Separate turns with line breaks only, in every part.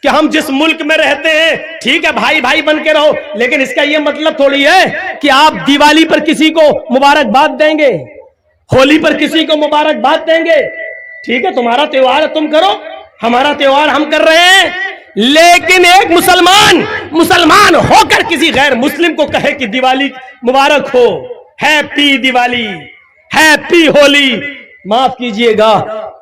کہ ہم جس ملک میں رہتے ہیں ٹھیک ہے بھائی بھائی بن کے رہو، لیکن اس کا یہ مطلب تھوڑی ہے کہ آپ دیوالی پر کسی کو مبارکباد دیں گے، ہولی پر کسی کو مبارکباد دیں گے. ٹھیک ہے تمہارا تہوار ہے تم کرو، ہمارا تہوار ہم کر رہے ہیں. لیکن ایک مسلمان ہو کر کسی غیر مسلم کو کہے کہ دیوالی مبارک ہو، ہیپی دیوالی، ہیپی ہولی، معاف کیجئے گا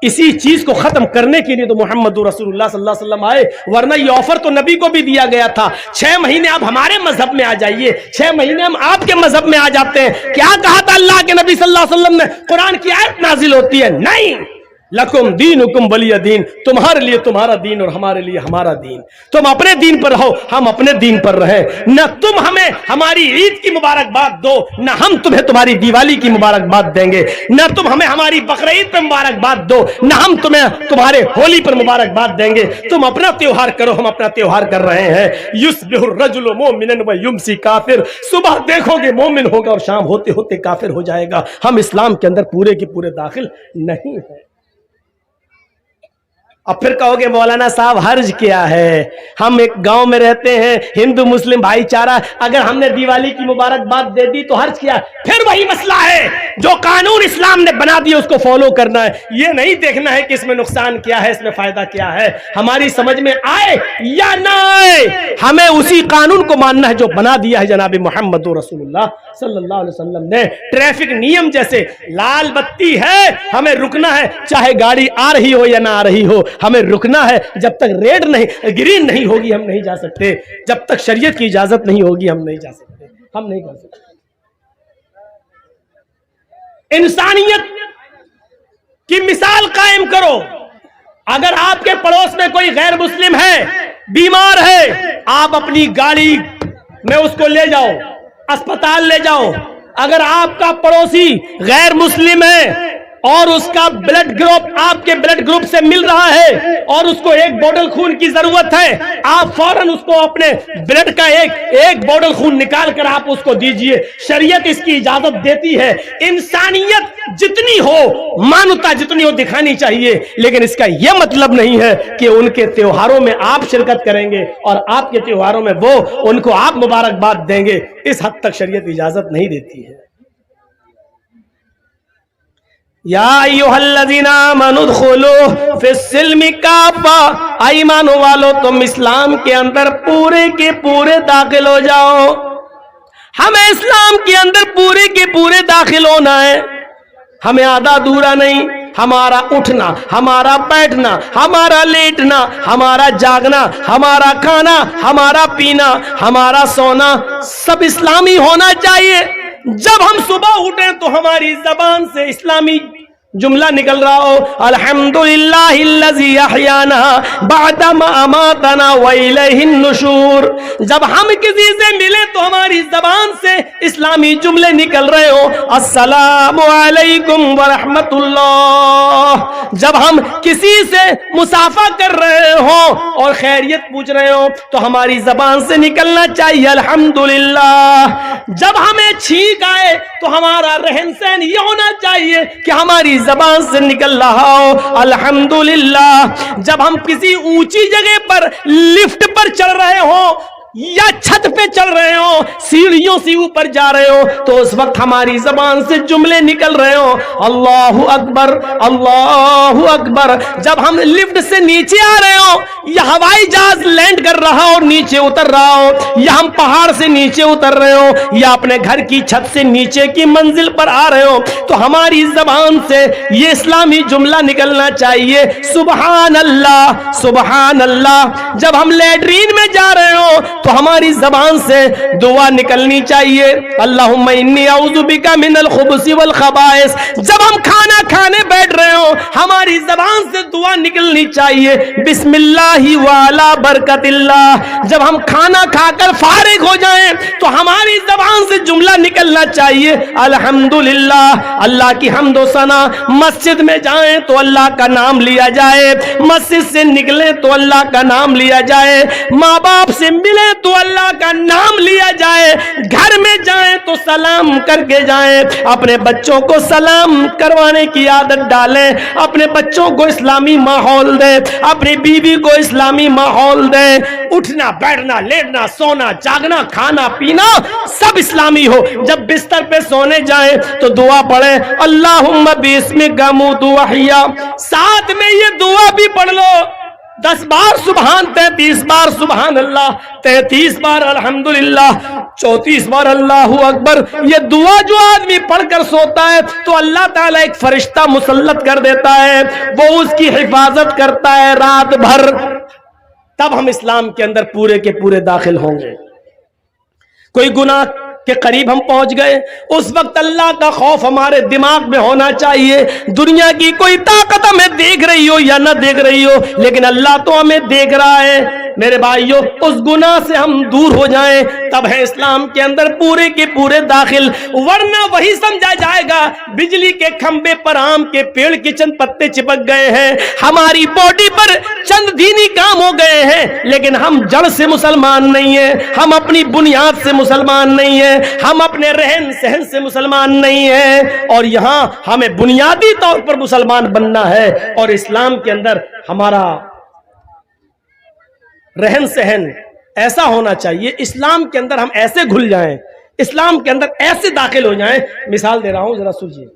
اسی چیز کو ختم کرنے کے لیے تو محمد رسول اللہ صلی اللہ علیہ وسلم آئے، ورنہ یہ آفر تو نبی کو بھی دیا گیا تھا 6 مہینے آپ ہمارے مذہب میں آ جائیے، 6 مہینے ہم آپ کے مذہب میں آ جاتے ہیں. کیا کہا تھا اللہ کے نبی صلی اللہ علیہ وسلم نے؟ قرآن کی آیت نازل ہوتی ہے، نہیں لکم دینکم ولی دین، تمہارے لیے تمہارا دین اور ہمارے لیے ہمارا دین. تم اپنے دین پر رہو، ہم اپنے دین پر رہیں. نہ تم ہمیں ہماری عید کی مبارکباد دو، نہ ہم تمہیں تمہاری دیوالی کی مبارکباد دیں گے. نہ تم ہمیں ہماری بقرعید پر مبارکباد دو، نہ ہم تمہیں تمہارے ہولی پر مبارکباد دیں گے. تم اپنا تہوار کرو، ہم اپنا تہوار کر رہے ہیں. یصبح الرجل مومنا ویمسی کافر، صبح دیکھو گے مومن ہوگا اور شام ہوتے ہوتے کافر ہو جائے گا. ہم اسلام کے اندر پورے کے پورے داخل نہیں ہیں. اب پھر کہو گے مولانا صاحب حرج کیا ہے، ہم ایک گاؤں میں رہتے ہیں، ہندو مسلم بھائی چارہ، اگر ہم نے دیوالی کی مبارکباد دے دی تو حرج کیا؟ پھر وہی مسئلہ ہے جو قانون اسلام نے بنا دیا اس کو فالو کرنا ہے. یہ نہیں دیکھنا ہے کہ اس میں نقصان کیا ہے، اس میں فائدہ کیا ہے. ہماری سمجھ میں آئے یا نہ آئے، ہمیں اسی قانون کو ماننا ہے جو بنا دیا ہے جناب محمد رسول اللہ صلی اللہ علیہ وسلم نے. ٹریفک نیم جیسے لال بتی ہے ہمیں رکنا ہے، چاہے گاڑی آ رہی ہو یا نہ آ رہی ہو، ہمیں رکنا ہے. جب تک ریڈ نہیں گرین نہیں ہوگی ہم نہیں جا سکتے، جب تک شریعت کی اجازت نہیں ہوگی ہم نہیں جا سکتے، ہم نہیں کر سکتے. انسانیت کی مثال قائم کرو. اگر آپ کے پڑوس میں کوئی غیر مسلم ہے، بیمار ہے، آپ اپنی گاڑی میں اس کو لے جاؤ، اسپتال لے جاؤ. اگر آپ کا پڑوسی غیر مسلم ہے اور اس کا بلڈ گروپ آپ کے بلڈ گروپ سے مل رہا ہے اور اس کو ایک بوتل خون کی ضرورت ہے، آپ فوراً اس کو اپنے بلڈ کا ایک بوتل خون نکال کر آپ اس کو دیجئے. شریعت اس کی اجازت دیتی ہے. انسانیت جتنی ہو، مانوتا جتنی ہو دکھانی چاہیے، لیکن اس کا یہ مطلب نہیں ہے کہ ان کے تہواروں میں آپ شرکت کریں گے اور آپ کے تہواروں میں وہ ان کو آپ مبارکباد دیں گے. اس حد تک شریعت اجازت نہیں دیتی ہے. یا ایھا الذین آمنوا ادخلوا فی السلم کافہ، ایمانوں والو تم اسلام کے اندر پورے کے پورے داخل ہو جاؤ. ہمیں اسلام کے اندر پورے کے پورے داخل ہونا ہے. ہمیں آدھا ادھورا نہیں. ہمارا اٹھنا، ہمارا بیٹھنا، ہمارا لیٹنا، ہمارا جاگنا، ہمارا کھانا، ہمارا پینا، ہمارا سونا سب اسلامی ہونا چاہیے. جب ہم صبح اٹھیں تو ہماری زبان سے اسلامی جملہ نکل رہا ہو، الحمدللہ الذی احیانا بعد ما اماتنا والیہ النشور. جب ہم کسی سے ملیں تو ہماری زبان سے اسلامی جملے نکل رہے ہو، السلام علیکم ورحمت اللہ. جب ہم کسی سے مصافحہ کر رہے ہوں اور خیریت پوچھ رہے ہوں تو ہماری زبان سے نکلنا چاہیے الحمدللہ. جب ہمیں چھینک آئے تو ہمارا رہن سہن یہ ہونا چاہیے کہ ہماری زبان سے نکل رہا ہو الحمدللہ. جب ہم کسی اونچی جگہ پر لفٹ پر چڑھ رہے ہوں یا چھت پہ چل رہے ہو، سیڑھیوں سے اوپر جا رہے ہو تو اس وقت ہماری زبان سے جملے نکل رہے ہو اللہ اکبر اللہ اکبر. جب ہم لفٹ سے نیچے آ رہے ہو یا ہوائی جہاز لینڈ کر رہا ہو اور نیچے اتر رہا ہو، یا ہم پہاڑ سے نیچے اتر رہے ہو یا اپنے گھر کی چھت سے نیچے کی منزل پر آ رہے ہو تو ہماری زبان سے یہ اسلامی جملہ نکلنا چاہیے سبحان اللہ سبحان اللہ. جب ہم لیٹرین میں جا رہے ہو تو ہماری زبان سے دعا نکلنی چاہیے اللہم انی اعوذ بک من الخبث والخبائث. جب ہم کھانا کھانے بیٹھ رہے ہوں ہماری زبان سے دعا نکلنی چاہیے بسم اللہ وعلی برکت اللہ. جب ہم کھانا کھا کر فارغ ہو جائیں تو ہماری زبان سے جملہ نکلنا چاہیے الحمدللہ. اللہ کی حمد و ثنا. مسجد میں جائیں تو اللہ کا نام لیا جائے، مسجد سے نکلیں تو اللہ کا نام لیا جائے، ماں باپ سے ملیں میں تو اللہ کا نام لیا جائے, گھر میں جائیں تو سلام کر کے جائیں, اپنے بچوں کو سلام کروانے کی عادت ڈالیں, اپنے بچوں کو اسلامی ماحول دیں, اپنی بیوی کو اسلامی ماحول دیں, اٹھنا بیٹھنا لیٹنا سونا جاگنا کھانا پینا سب اسلامی ہو. جب بستر پہ سونے جائیں تو دعا پڑھیں اللہم باسمک اموت واحیا, ساتھ میں یہ دعا بھی پڑھ لو 10 بار سبحان, 33 بار سبحان اللہ, 33 بار الحمدللہ, 34 بار اللہ اکبر. یہ دعا جو آدمی پڑھ کر سوتا ہے تو اللہ تعالیٰ ایک فرشتہ مسلط کر دیتا ہے, وہ اس کی حفاظت کرتا ہے رات بھر. تب ہم اسلام کے اندر پورے کے پورے داخل ہوں گے. کوئی گناہ کے قریب ہم پہنچ گئے, اس وقت اللہ کا خوف ہمارے دماغ میں ہونا چاہیے. دنیا کی کوئی طاقت ہمیں دیکھ رہی ہو یا نہ دیکھ رہی ہو, لیکن اللہ تو ہمیں دیکھ رہا ہے. میرے بھائیوں, اس گناہ سے ہم دور ہو جائیں تب ہے اسلام کے اندر پورے کے پورے داخل, ورنہ وہی سمجھا جائے گا بجلی کے کھمبے پر آم کے پیڑ کے چند پتے چپک گئے ہیں, ہماری باڈی پر چند دینی کام ہو گئے ہیں, لیکن ہم جڑ سے مسلمان نہیں ہیں, ہم اپنی بنیاد سے مسلمان نہیں ہیں, ہم اپنے رہن سہن سے مسلمان نہیں ہیں. اور یہاں ہمیں بنیادی طور پر مسلمان بننا ہے, اور اسلام کے اندر ہمارا رہن سہن ایسا ہونا چاہیے, اسلام کے اندر ہم ایسے گھل جائیں, اسلام کے اندر ایسے داخل ہو جائیں. مثال دے رہا ہوں, ذرا سوچیے.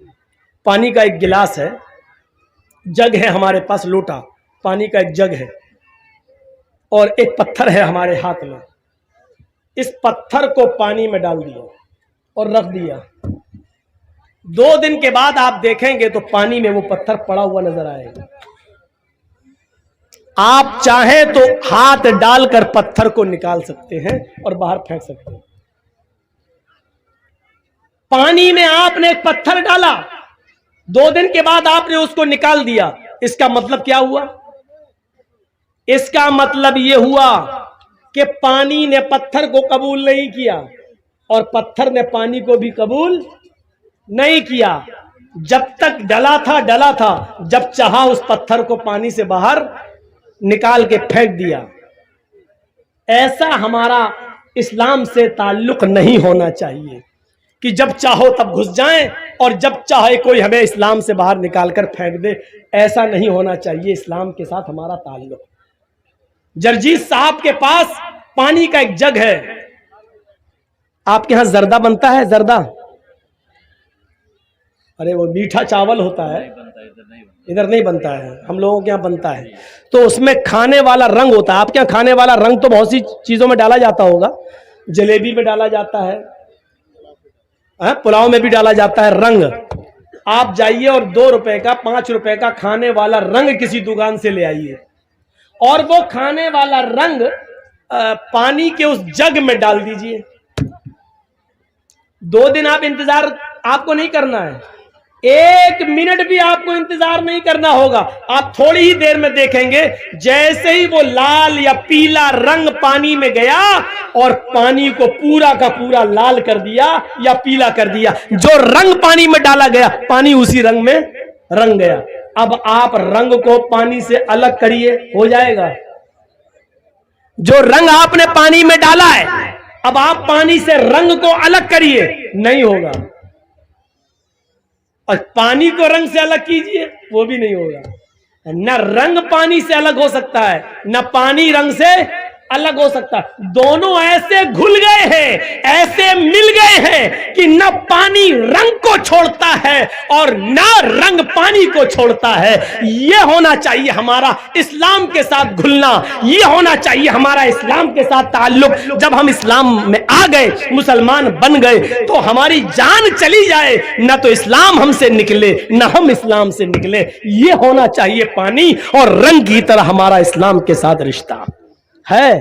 پانی کا ایک گلاس ہے, جگ ہے ہمارے پاس, لوٹا پانی کا ایک جگ ہے, اور ایک پتھر ہے ہمارے ہاتھ میں. اس پتھر کو پانی میں ڈال دیا اور رکھ دیا. 2 دن کے بعد آپ دیکھیں گے تو پانی میں وہ پتھر پڑا ہوا نظر آئے گا. آپ چاہیں تو ہاتھ ڈال کر پتھر کو نکال سکتے ہیں اور باہر پھینک سکتے ہیں. پانی میں آپ نے ایک پتھر ڈالا, 2 دن کے بعد آپ نے اس کو نکال دیا. اس کا مطلب کیا ہوا؟ اس کا مطلب یہ ہوا کہ پانی نے پتھر کو قبول نہیں کیا اور پتھر نے پانی کو بھی قبول نہیں کیا. جب تک ڈلا تھا, جب چاہا اس پتھر کو پانی سے باہر نکال کے پھینک دیا. ایسا ہمارا اسلام سے تعلق نہیں ہونا چاہیے کہ جب چاہو تب گھس جائیں اور جب چاہے کوئی ہمیں اسلام سے باہر نکال کر پھینک دے. ایسا نہیں ہونا چاہیے اسلام کے ساتھ ہمارا تعلق. جرجیت صاحب کے پاس پانی کا ایک جگ ہے. آپ کے ہاں زردہ بنتا ہے؟ زردہ, ارے وہ میٹھا چاول ہوتا ہے, ادھر نہیں بنتا ہے, ہم لوگوں کے یہاں بنتا ہے. تو اس میں کھانے والا رنگ ہوتا ہے. آپ کے یہاں کھانے والا رنگ تو بہت سی چیزوں میں ڈالا جاتا ہوگا, جلیبی میں ڈالا جاتا ہے, پلاؤ میں بھی ڈالا جاتا ہے رنگ. آپ جائیے اور 2 روپے کا 5 روپے کا کھانے والا رنگ کسی دکان سے لے آئیے, اور وہ کھانے والا رنگ پانی کے اس جگ میں ڈال دیجئے. 2 دن آپ انتظار آپ کو نہیں کرنا ہے, 1 منٹ بھی آپ کو انتظار نہیں کرنا ہوگا. آپ تھوڑی ہی دیر میں دیکھیں گے جیسے ہی وہ لال یا پیلا رنگ پانی میں گیا اور پانی کو پورا کا پورا لال کر دیا یا پیلا کر دیا. جو رنگ پانی میں ڈالا گیا پانی اسی رنگ میں رنگ گیا. اب آپ رنگ کو پانی سے الگ کریے, ہو جائے گا؟ جو رنگ آپ نے پانی میں ڈالا ہے, اب آپ پانی سے رنگ کو الگ کریے, نہیں ہوگا. اور پانی کو رنگ سے الگ کیجئے, وہ بھی نہیں ہوگا. نہ رنگ پانی سے الگ ہو سکتا ہے, نہ پانی رنگ سے الگ ہو سکتا ہے. دونوں ایسے گھل گئے ہیں, ایسے مل گئے ہیں کہ نہ پانی رنگ کو چھوڑتا ہے اور نہ رنگ پانی کو چھوڑتا ہے. یہ ہونا چاہیے ہمارا اسلام کے ساتھ گھلنا, یہ ہونا چاہیے ہمارا اسلام کے ساتھ تعلق. جب ہم اسلام میں آ گئے, مسلمان بن گئے, تو ہماری جان چلی جائے, نہ تو اسلام ہم سے نکلے نہ ہم اسلام سے نکلے. یہ ہونا چاہیے پانی اور رنگ کی طرح ہمارا اسلام کے ساتھ رشتہ ہے.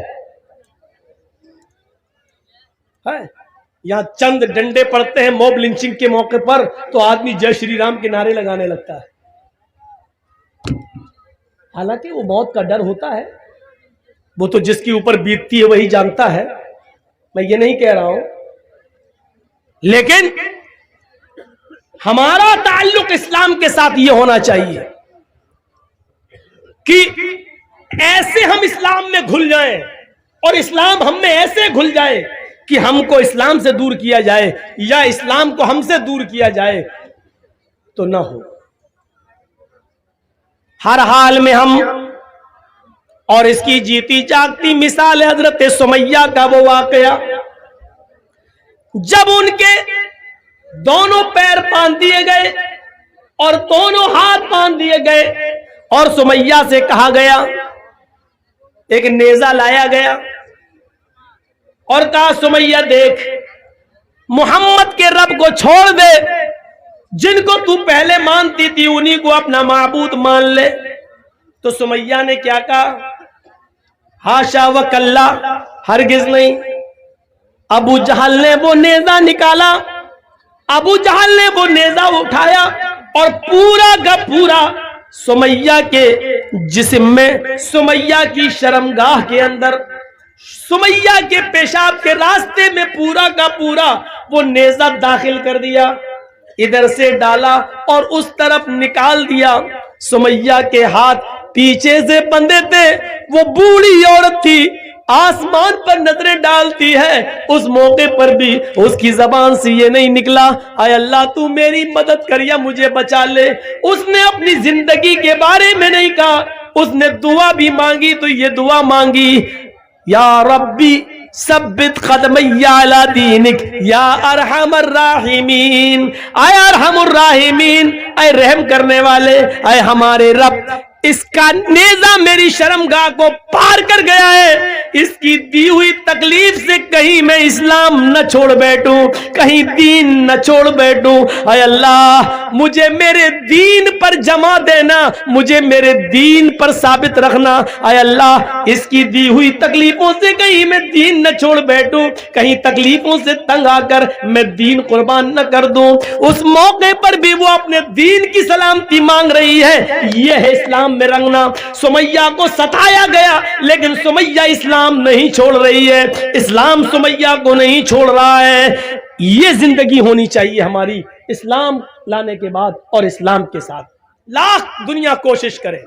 یہاں چند ڈنڈے پڑتے ہیں موب لنچنگ کے موقع پر تو آدمی جے شری رام کے نعرے لگانے لگتا ہے. حالانکہ وہ موت کا ڈر ہوتا ہے, وہ تو جس کے اوپر بیتتی ہے وہی جانتا ہے, میں یہ نہیں کہہ رہا ہوں. لیکن ہمارا تعلق اسلام کے ساتھ یہ ہونا چاہیے کہ ایسے ہم اسلام میں گھل جائیں اور اسلام ہم میں ایسے گھل جائے کہ ہم کو اسلام سے دور کیا جائے یا اسلام کو ہم سے دور کیا جائے تو نہ ہو. ہر حال میں ہم، اور اس کی جیتی جاگتی مثال ہے حضرت سمیہ کا وہ واقعہ جب ان کے دونوں پیر باندھ دیے گئے اور دونوں ہاتھ باندھ دیے گئے اور سمیہ سے کہا گیا، ایک نیزہ لایا گیا اور کہا سمیہ دیکھ محمد کے رب کو چھوڑ دے، جن کو تو پہلے مانتی تھی انہی کو اپنا معبود مان لے. تو سمیہ نے کیا کہا؟ ہاشا و کلا، ہرگز نہیں. ابو جہل نے وہ نیزہ نکالا، ابو جہل نے وہ نیزہ اٹھایا اور پورا کا پورا سمیہ کے جسم میں، سمیہ کی شرمگاہ کے اندر، سمیہ کے پیشاب کے راستے میں پورا کا پورا وہ نیزہ داخل کر دیا. ادھر سے ڈالا اور اس طرف نکال دیا. سمیہ کے ہاتھ پیچھے سے بندھے تھے، وہ بوڑھی عورت تھی، آسمان پر نظریں ڈالتی ہے. اس موقع پر بھی اس کی زبان سے یہ نہیں نکلا اے اللہ تو میری مدد کر یا مجھے بچا لے. اس نے اپنی زندگی کے بارے میں نہیں کہا. اس نے دعا بھی مانگی تو یہ دعا مانگی، یا ربی ثبت قدمی علی دینک یا ارحم الراحمین. اے ارحم الراحمین، اے رحم کرنے والے، اے ہمارے رب، اس کا نیزہ میری شرمگاہ کو پار کر گیا ہے، اس کی دی ہوئی تکلیف سے کہیں میں اسلام نہ چھوڑ بیٹھوں، کہیں دین نہ چھوڑ بیٹھوں. اے اللہ مجھے میرے دین پر جمع دینا، مجھے میرے دین پر ثابت رکھنا. اے اللہ اس کی دی ہوئی تکلیفوں سے کہیں میں دین نہ چھوڑ بیٹھوں، کہیں تکلیفوں سے تنگ آ کر میں دین قربان نہ کر دوں. اس موقع پر بھی وہ اپنے دین کی سلامتی مانگ رہی ہے. یہ ہے اسلام میں رنگنا. سمیہ کو ستایا گیا لیکن سمیہ اسلام نہیں چھوڑ رہی ہے، اسلام سمیہ کو نہیں چھوڑ رہا ہے. یہ زندگی ہونی چاہیے ہماری، اسلام لانے کے بعد اور اسلام کے ساتھ. لاکھ دنیا کوشش کرے